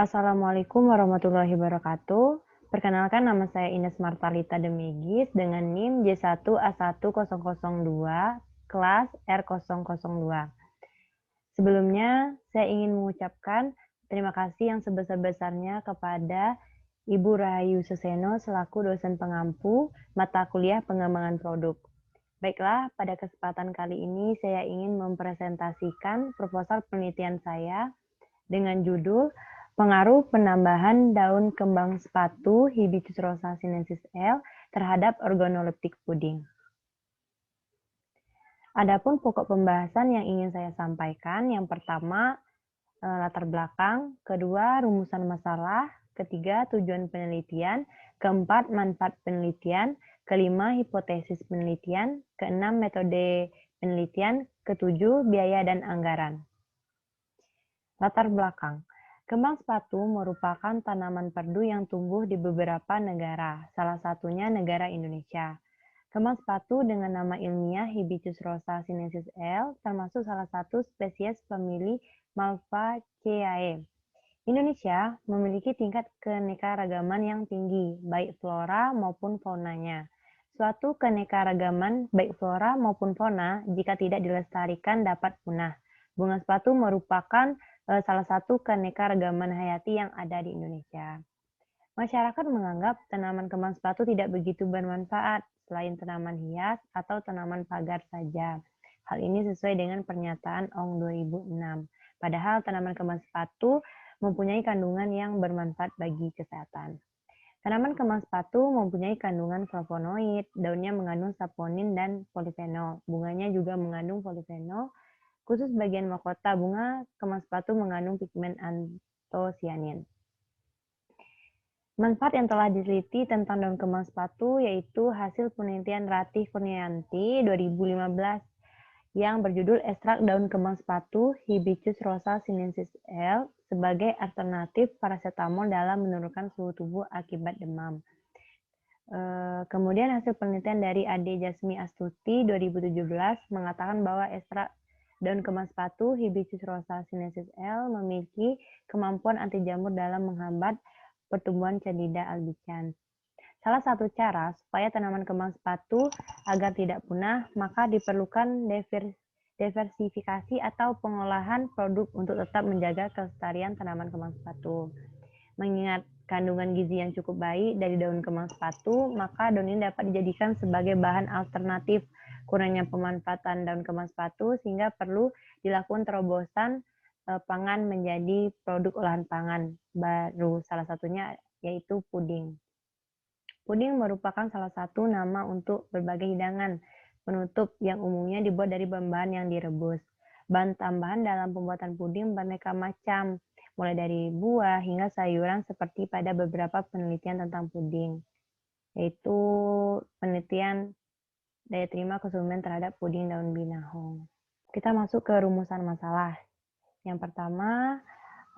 Assalamualaikum warahmatullahi wabarakatuh. Perkenalkan, nama saya Ines Martalita Demegis dengan NIM J1A10002 kelas R002. Sebelumnya, saya ingin mengucapkan terima kasih yang sebesar-besarnya kepada Ibu Rahayu Suseno selaku dosen pengampu mata kuliah pengembangan produk. Baiklah, pada kesempatan kali ini saya ingin mempresentasikan proposal penelitian saya dengan judul Pengaruh penambahan daun kembang sepatu Hibiscus rosa sinensis L terhadap organoleptik puding. Adapun pokok pembahasan yang ingin saya sampaikan, yang pertama latar belakang, kedua rumusan masalah, ketiga tujuan penelitian, keempat manfaat penelitian, kelima hipotesis penelitian, keenam metode penelitian, ketujuh biaya dan anggaran. Latar belakang. Kembang sepatu merupakan tanaman perdu yang tumbuh di beberapa negara, salah satunya negara Indonesia. Kembang sepatu dengan nama ilmiah Hibiscus rosa sinensis L termasuk salah satu spesies famili Malvaceae. Indonesia memiliki tingkat keanekaragaman yang tinggi, baik flora maupun faunanya. Suatu keanekaragaman baik flora maupun fauna jika tidak dilestarikan dapat punah. Bunga sepatu merupakan salah satu keanekaragaman hayati yang ada di Indonesia. Masyarakat menganggap tanaman kembang sepatu tidak begitu bermanfaat selain tanaman hias atau tanaman pagar saja. Hal ini sesuai dengan pernyataan Ong 2006. Padahal tanaman kembang sepatu mempunyai kandungan yang bermanfaat bagi kesehatan. Tanaman kembang sepatu mempunyai kandungan flavonoid, daunnya mengandung saponin dan polifenol, bunganya juga mengandung polifenol. Khusus bagian mahkota bunga kembang sepatu mengandung pigmen antosianin. Manfaat yang telah diteliti tentang daun kembang sepatu yaitu hasil penelitian Ratih Kurniayanti 2015 yang berjudul Ekstrak daun kembang sepatu Hibiscus rosa sinensis L sebagai alternatif paracetamol dalam menurunkan suhu tubuh akibat demam. Kemudian hasil penelitian dari Ade Jasmi Astuti 2017 mengatakan bahwa ekstrak daun kembang sepatu Hibiscus rosa sinensis L memiliki kemampuan anti jamur dalam menghambat pertumbuhan Candida albicans. Salah satu cara supaya tanaman kembang sepatu agar tidak punah, maka diperlukan diversifikasi atau pengolahan produk untuk tetap menjaga kelestarian tanaman kembang sepatu. Mengingat kandungan gizi yang cukup baik dari daun kembang sepatu, maka daun ini dapat dijadikan sebagai bahan alternatif kurangnya pemanfaatan daun kembang sepatu sehingga perlu dilakukan terobosan pangan menjadi produk olahan pangan baru, salah satunya yaitu puding. Puding merupakan salah satu nama untuk berbagai hidangan penutup yang umumnya dibuat dari bahan-bahan yang direbus. Bahan tambahan dalam pembuatan puding beraneka macam, mulai dari buah hingga sayuran seperti pada beberapa penelitian tentang puding, yaitu penelitian daya terima konsumen terhadap puding daun binahong. Kita masuk ke rumusan masalah. Yang pertama,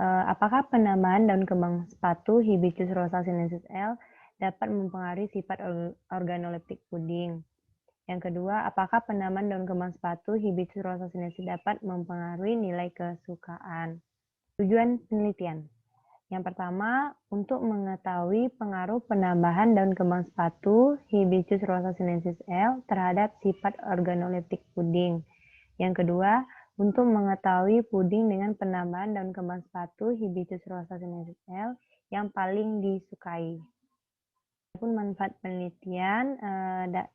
apakah penambahan daun kembang sepatu Hibiscus rosa sinensis L dapat mempengaruhi sifat organoleptik puding? Yang kedua, apakah penambahan daun kembang sepatu Hibiscus rosa sinensis dapat mempengaruhi nilai kesukaan? Tujuan penelitian. Yang pertama, untuk mengetahui pengaruh penambahan daun kembang sepatu Hibiscus rosa sinensis L terhadap sifat organoleptik puding. Yang kedua, untuk mengetahui puding dengan penambahan daun kembang sepatu Hibiscus rosa sinensis L yang paling disukai. Adapun manfaat penelitian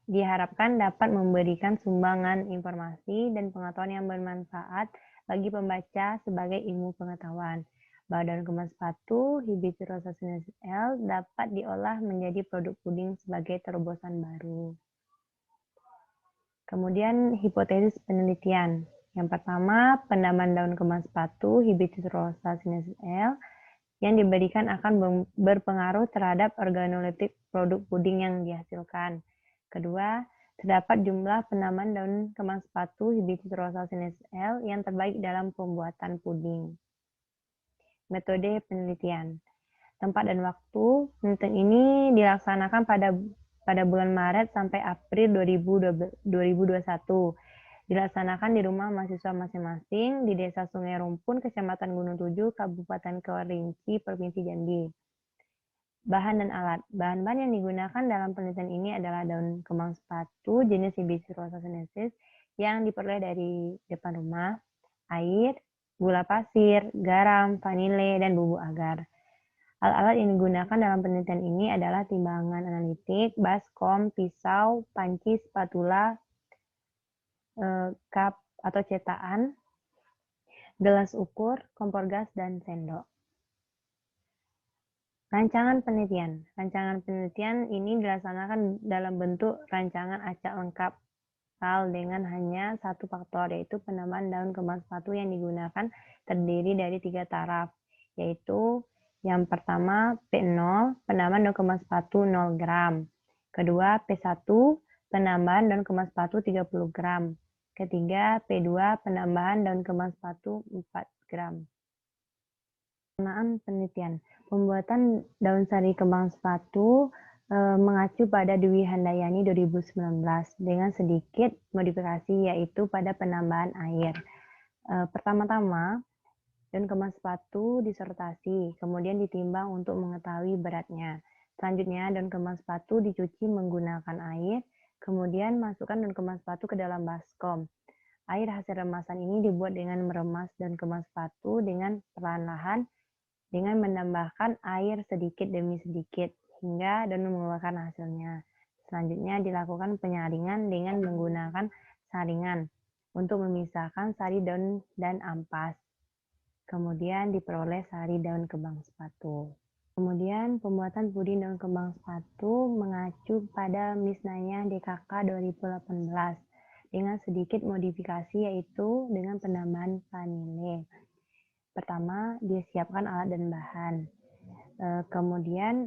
diharapkan dapat memberikan sumbangan informasi dan pengetahuan yang bermanfaat bagi pembaca sebagai ilmu pengetahuan bahwa daun kembang sepatu Hibiscus rosa sinensis L dapat diolah menjadi produk puding sebagai terobosan baru. Kemudian hipotesis penelitian. Yang pertama, penambahan daun kembang sepatu Hibiscus rosa sinensis L yang diberikan akan berpengaruh terhadap organoleptik produk puding yang dihasilkan. Kedua, terdapat jumlah penambahan daun kembang sepatu Hibiscus rosa sinensis L yang terbaik dalam pembuatan puding. Metode penelitian. Tempat dan waktu penelitian ini dilaksanakan pada bulan Maret sampai April 2021 dilaksanakan di rumah mahasiswa masing-masing di Desa Sungai Rumpun, Kecamatan Gunung Tujuh, Kabupaten Kerinci, Provinsi Jambi. Bahan dan alat. Bahan-bahan yang digunakan dalam penelitian ini adalah daun kembang sepatu jenis Hibiscus rosa sinensis yang diperoleh dari depan rumah, air, gula pasir, garam, vanile, dan bubuk agar. Alat-alat yang digunakan dalam penelitian ini adalah timbangan analitik, baskom, pisau, panci, spatula, cup atau cetakan, gelas ukur, kompor gas, dan sendok. Rancangan penelitian. Rancangan penelitian ini dilaksanakan dalam bentuk rancangan acak lengkap dengan hanya satu faktor, yaitu penambahan daun kembang sepatu yang digunakan terdiri dari 3 taraf, yaitu yang pertama P0, penambahan daun kembang sepatu 0 gram. Kedua P1, penambahan daun kembang sepatu 30 gram. Ketiga P2, penambahan daun kembang sepatu 4 gram. Pelaksanaan penelitian. Pembuatan daun sari kembang sepatu mengacu pada Dwi Handayani 2019 dengan sedikit modifikasi, yaitu pada penambahan air. Pertama-tama, daun kembang sepatu disortasi, kemudian ditimbang untuk mengetahui beratnya. Selanjutnya, daun kembang sepatu dicuci menggunakan air, kemudian masukkan daun kembang sepatu ke dalam baskom. Air hasil remasan ini dibuat dengan meremas daun kembang sepatu dengan perlahan-lahan dengan menambahkan air sedikit demi sedikit hingga daun mengeluarkan hasilnya. Selanjutnya dilakukan penyaringan dengan menggunakan saringan untuk memisahkan sari daun dan ampas. Kemudian diperoleh sari daun kembang sepatu. Kemudian pembuatan puding daun kembang sepatu mengacu pada Misnaya DKK 2018 dengan sedikit modifikasi, yaitu dengan penambahan vanile. Pertama, disiapkan alat dan bahan. Kemudian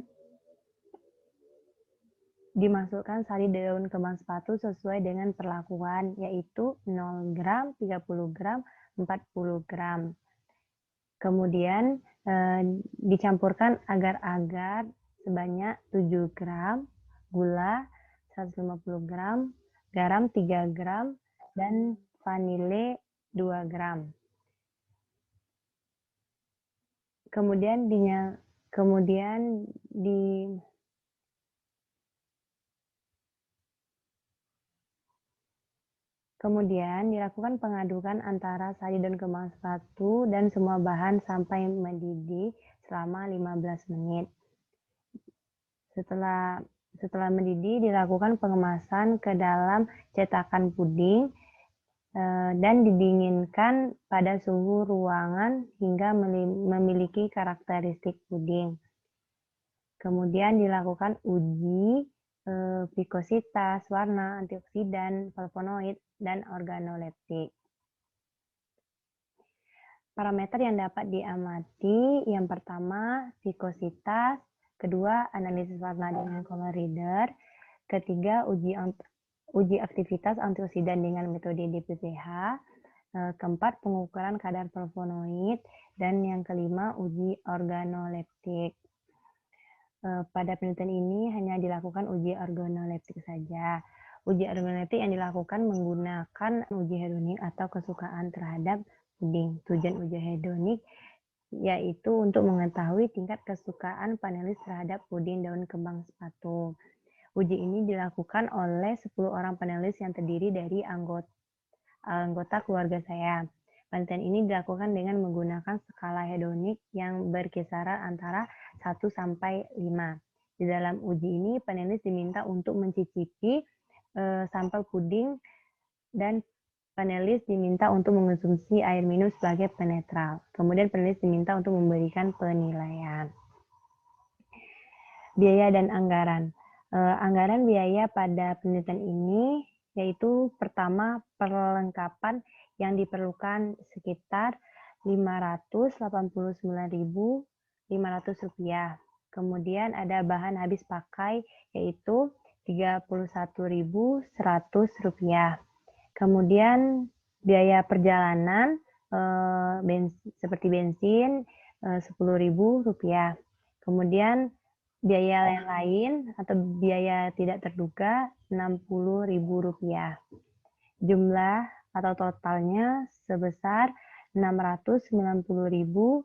dimasukkan sari daun kembang sepatu sesuai dengan perlakuan, yaitu 0 gram, 30 gram, 40 gram. Kemudian dicampurkan agar-agar sebanyak 7 gram, gula 150 gram, garam 3 gram, dan vanile 2 gram. Kemudian dilakukan pengadukan antara sari daun kembang sepatu dan semua bahan sampai mendidih selama 15 menit. Setelah mendidih, dilakukan pengemasan ke dalam cetakan puding dan didinginkan pada suhu ruangan hingga memiliki karakteristik puding. Kemudian dilakukan uji vikositas, warna, antioksidan, flavonoid, dan organoleptik. Parameter yang dapat diamati, yang pertama vikositas, kedua analisis warna dengan color reader, ketiga uji aktivitas antioksidan dengan metode DPPH, keempat pengukuran kadar flavonoid, dan yang kelima uji organoleptik. Pada penelitian ini hanya dilakukan uji organoleptik saja. Uji organoleptik yang dilakukan menggunakan uji hedonik atau kesukaan terhadap puding. Tujuan uji hedonik yaitu untuk mengetahui tingkat kesukaan panelis terhadap puding daun kembang sepatu. Uji ini dilakukan oleh 10 orang panelis yang terdiri dari anggota keluarga saya. Penelitian ini dilakukan dengan menggunakan skala hedonik yang berkisaran antara 1 sampai 5. Di dalam uji ini, panelis diminta untuk mencicipi sampel puding dan panelis diminta untuk mengonsumsi air minum sebagai penetral. Kemudian panelis diminta untuk memberikan penilaian. Biaya dan anggaran. Anggaran biaya pada penelitian ini yaitu pertama perlengkapan yang diperlukan sekitar Rp589.500. Kemudian ada bahan habis pakai yaitu Rp31.100. Kemudian biaya perjalanan seperti bensin Rp10.000. Kemudian biaya lain atau biaya tidak terduga Rp60.000. Jumlah atau totalnya sebesar Rp690.600.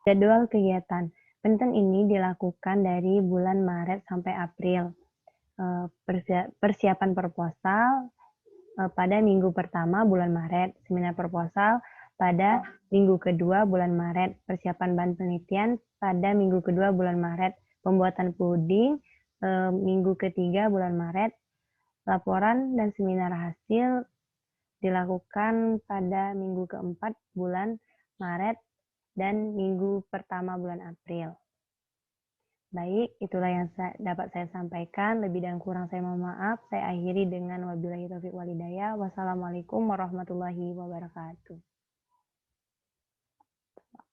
Jadwal kegiatan. Penelitian ini dilakukan dari bulan Maret sampai April. Persiapan proposal pada minggu pertama bulan Maret, seminar proposal pada minggu kedua bulan Maret, persiapan bahan penelitian pada minggu kedua bulan Maret, pembuatan puding minggu ketiga bulan Maret, laporan dan seminar hasil dilakukan pada minggu keempat bulan Maret dan minggu pertama bulan April. Baik, itulah yang dapat saya sampaikan. Lebih dan kurang saya mohon maaf. Saya akhiri dengan wabillahi taufiq walhidayah. Wassalamualaikum warahmatullahi wabarakatuh.